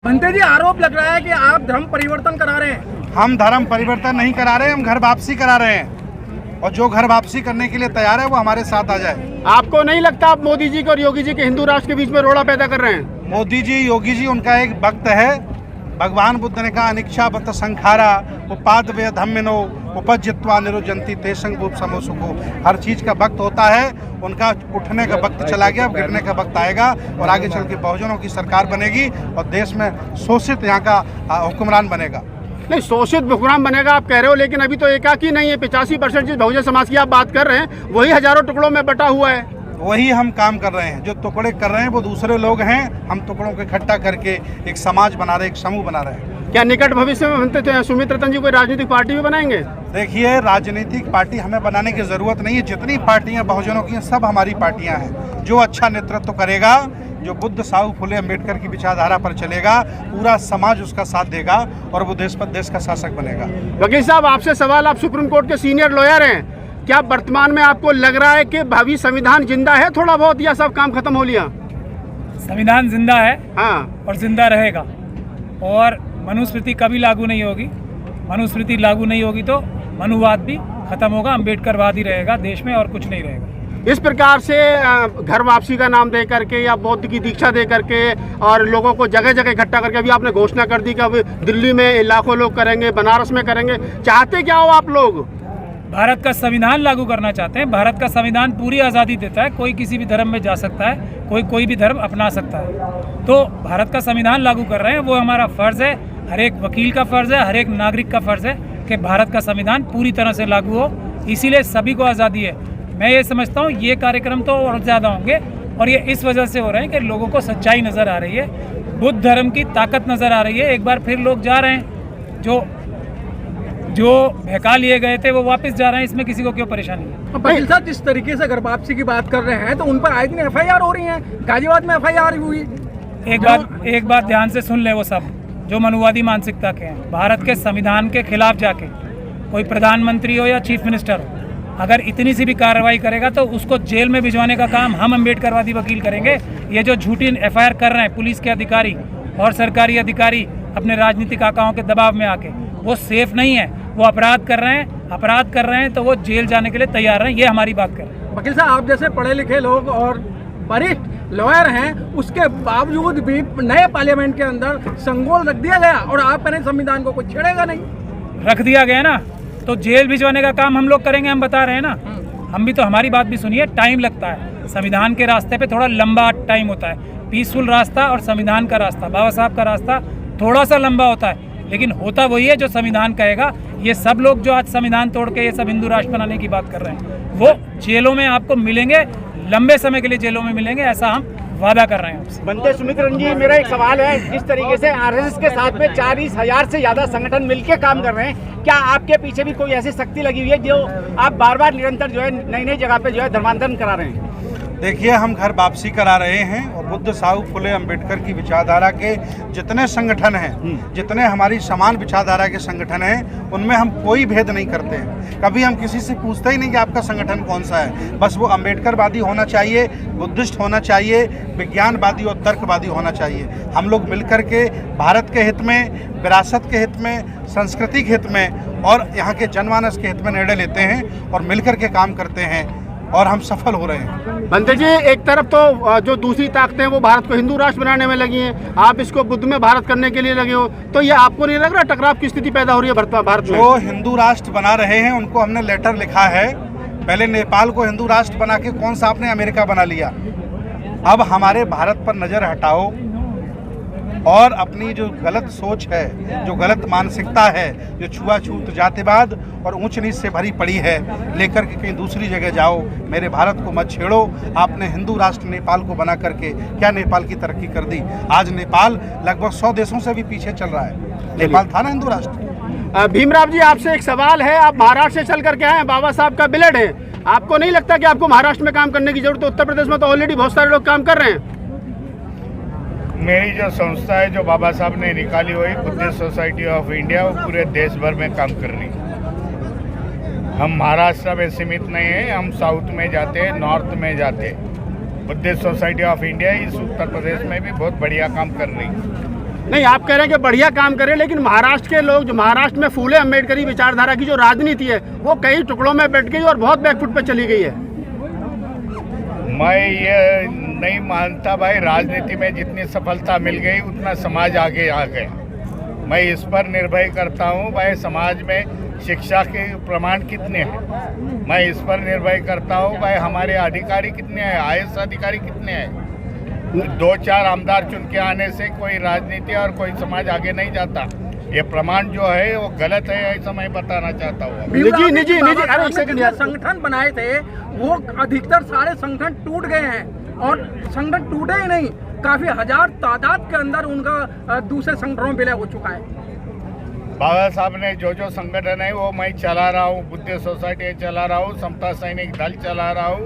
बनते जी, आरोप लग रहा है कि आप धर्म परिवर्तन करा रहे हैं। हम धर्म परिवर्तन नहीं करा रहे, हम घर वापसी करा रहे हैं, और जो घर वापसी करने के लिए तैयार है वो हमारे साथ आ जाए। आपको नहीं लगता आप मोदी जी के और योगी जी के हिंदू राष्ट्र के बीच में रोड़ा पैदा कर रहे हैं? मोदी जी, योगी जी उनका एक वक्त है। भगवान बुद्ध ने कहा अनिच्छा बत संखारा उपाद वे धम्मिनो उपज्यत्वा निरुजंती तेसंग भूप समो सुखो। हर चीज का वक्त होता है, उनका उठने का वक्त चला गया, अब गिरने का वक्त आएगा और आगे चल के बहुजनों की सरकार बनेगी और देश में शोषित यहाँ का हुक्मरान बनेगा। नहीं, शोषित हुक्मरान बनेगा आप कह रहे हो, लेकिन अभी तो एकाकी नहीं है। 85% जिस बहुजन समाज की आप बात कर रहे हैं वही हजारों टुकड़ों में बटा हुआ है। वही हम काम कर रहे हैं। जो टुकड़े कर रहे हैं वो दूसरे लोग हैं, हम टुकड़ों को इकट्ठा करके एक समाज बना रहे हैं, एक समूह बना रहे हैं। क्या निकट भविष्य में बनते थे सुमित रतन जी कोई राजनीतिक पार्टी भी बनाएंगे? देखिए, राजनीतिक पार्टी हमें बनाने की जरूरत नहीं है। जितनी पार्टियां बहुजनों की हैं सब हमारी पार्टियां हैं। जो अच्छा नेतृत्व करेगा, जो बुद्ध साहू फुले अम्बेडकर की विचारधारा पर चलेगा, पूरा समाज उसका साथ देगा और वो देश का शासक बनेगा। वकील साहब, आपसे सवाल, आप सुप्रीम कोर्ट के सीनियर लॉयर हैं, क्या वर्तमान में आपको लग रहा है कि भावी संविधान जिंदा है थोड़ा बहुत, या सब काम खत्म हो लिया? संविधान जिंदा है, हाँ, और जिंदा रहेगा। और मनुस्मृति कभी लागू नहीं होगी। मनुस्मृति लागू नहीं होगी तो मनुवाद भी खत्म होगा, अम्बेडकरवाद ही रहेगा देश में और कुछ नहीं रहेगा। इस प्रकार से घर वापसी का नाम दे करके या बौद्ध की दीक्षा दे करके और लोगों को जगह जगह इकट्ठा करके अभी आपने घोषणा कर दी कि अब दिल्ली में लाखों लोग करेंगे, बनारस में करेंगे, चाहते क्या हो आप लोग? भारत का संविधान लागू करना चाहते हैं। भारत का संविधान पूरी आज़ादी देता है, कोई किसी भी धर्म में जा सकता है, कोई भी धर्म अपना सकता है। तो भारत का संविधान लागू कर रहे हैं, वो हमारा फ़र्ज़ है, हर एक वकील का फ़र्ज़ है, हर एक नागरिक का फ़र्ज़ है कि भारत का संविधान पूरी तरह से लागू हो। इसीलिए सभी को आज़ादी है। मैं ये समझता हूँ ये कार्यक्रम तो और ज़्यादा होंगे, और ये इस वजह से हो रहे हैं कि लोगों को सच्चाई नज़र आ रही है, बुद्ध धर्म की ताकत नज़र आ रही है। एक बार फिर लोग जा रहे हैं, जो बहका लिए गए थे वो वापस जा रहे हैं। इसमें किसी को क्यों परेशानी है? वकील साहब, जिस तरीके से घर वापसी की बात कर रहे हैं तो उन पर आए दिन FIR हो रही है। गाजियाबाद में FIR हुई। एक बात ध्यान से सुन ले, वो सब जो मनुवादी मानसिकता के हैं, भारत के संविधान के खिलाफ जाके कोई प्रधानमंत्री हो या चीफ मिनिस्टर हो, अगर इतनी सी भी कार्रवाई करेगा तो उसको जेल में भिजवाने का काम हम अम्बेडकरवादी वकील करेंगे। ये जो झूठी FIR कर रहे हैं पुलिस के अधिकारी और सरकारी अधिकारी अपने राजनीतिक आकाओं के दबाव में आके, वो सेफ नहीं है। वो अपराध कर रहे हैं तो वो जेल जाने के लिए तैयार हैं। ये हमारी बात कर रहे हैं। वकील साहब, आप जैसे पढ़े लिखे लोग और वरिष्ठ लॉयर हैं, उसके बावजूद भी नए पार्लियामेंट के अंदर संगोल रख दिया गया और आप कहें संविधान को कोई छेड़ेगा नहीं। रख दिया गया ना, तो जेल भिजवाने का काम हम लोग करेंगे, हम बता रहे हैं ना। हम भी तो, हमारी बात भी सुनिए, टाइम लगता है। संविधान के रास्ते पे थोड़ा लंबा टाइम होता है। पीसफुल रास्ता और संविधान का रास्ता, बाबा साहब का रास्ता थोड़ा सा लंबा होता है, लेकिन होता वही है जो संविधान कहेगा। ये सब लोग जो आज संविधान तोड़ के ये सब हिंदू राष्ट्र बनाने की बात कर रहे हैं, वो जेलों में आपको मिलेंगे, लंबे समय के लिए जेलों में मिलेंगे, ऐसा हम वादा कर रहे हैं। बनते सुमित रतन जी, मेरा एक सवाल है, जिस तरीके से RSS के साथ में 40,000 से ज्यादा संगठन मिलकर काम कर रहे हैं, क्या आपके पीछे भी कोई ऐसी शक्ति लगी हुई है जो आप बार बार निरंतर जो है नई जगह पे जो है धर्मांतरण करा रहे हैं? देखिए, हम घर वापसी करा रहे हैं और बुद्ध साहू फुले अम्बेडकर की विचारधारा के जितने संगठन हैं, जितने हमारी समान विचारधारा के संगठन हैं, उनमें हम कोई भेद नहीं करते हैं। कभी हम किसी से पूछते ही नहीं कि आपका संगठन कौन सा है। बस वो अम्बेडकरवादी होना चाहिए, बुद्धिस्ट होना चाहिए, विज्ञानवादी और तर्कवादी होना चाहिए। हम लोग मिलकर के भारत के हित में, विरासत के हित में, संस्कृति के हित में और यहाँ के जनमानस के हित में निर्णय लेते हैं और मिलकर के काम करते हैं और हम सफल हो रहे हैं। बनते जी, एक तरफ तो जो दूसरी ताकतें हैं वो भारत को हिंदू राष्ट्र बनाने में लगी हैं, आप इसको बुद्ध में भारत करने के लिए लगे हो, तो ये आपको नहीं लग रहा टकराव की स्थिति पैदा हो रही है भारत में? जो हिंदू राष्ट्र बना रहे हैं उनको हमने लेटर लिखा है। पहले नेपाल को हिंदू राष्ट्र बना के कौन सा आपने अमेरिका बना लिया। अब हमारे भारत पर नज़र हटाओ और अपनी जो गलत सोच है, जो गलत मानसिकता है, जो छुआछूत, जातिवाद और ऊंच नीच से भरी पड़ी है, लेकर के कहीं दूसरी जगह जाओ। मेरे भारत को मत छेड़ो। आपने हिंदू राष्ट्र नेपाल को बना करके क्या नेपाल की तरक्की कर दी? आज नेपाल लगभग 100 देशों से भी पीछे चल रहा है। नेपाल था ना हिंदू राष्ट्र। भीमराव जी, आपसे एक सवाल है, आप महाराष्ट्र से चल करके आए हैं, बाबा साहब का बिलड है, आपको नहीं लगता कि आपको महाराष्ट्र में काम करने की जरूरत है? उत्तर प्रदेश में तो ऑलरेडी बहुत सारे लोग काम कर रहे हैं। मेरी जो संस्था है जो बाबा साहब ने निकाली हुई बुद्धिस्ट सोसाइटी ऑफ इंडिया, वो पूरे देश भर में काम कर रही है। हम महाराष्ट्र में सीमित नहीं है, हम साउथ में जाते हैं, नॉर्थ में जाते हैं। बुद्धिस्ट सोसाइटी ऑफ इंडिया इस उत्तर प्रदेश में भी बहुत बढ़िया काम कर रही है। नहीं, आप कह रहे हैं कि बढ़िया काम कर रहे हैं, लेकिन महाराष्ट्र के लोग, जो महाराष्ट्र में फूले अम्बेडकरी विचारधारा की जो राजनीति है वो कई टुकड़ों में बैठ गई और बहुत बैकफुट पे चली गई है। मैं ये नहीं मानता भाई, राजनीति में जितनी सफलता मिल गई उतना समाज आगे आ गया। मैं इस पर निर्भर करता हूँ भाई, समाज में शिक्षा के प्रमाण कितने हैं, मैं इस पर निर्भर करता हूँ भाई हमारे अधिकारी कितने हैं, IAS अधिकारी कितने हैं। 2-4 आमदार चुन के आने से कोई राजनीति और कोई समाज आगे नहीं जाता। ये प्रमाण जो है वो गलत है, ऐसा मैं बताना चाहता हूँ। निजी अरे एक सेकंड यार, संगठन बनाए थे वो अधिकतर सारे संगठन टूट गए हैं, और संगठन टूटे ही नहीं, काफी हजार तादाद के अंदर उनका दूसरे संगठनों में विलय हो चुका है। बाबा साहब ने जो संगठन है वो मैं चला रहा हूँ, बुद्ध सोसाइटी चला रहा हूँ, समता सैनिक दल चला रहा हूँ।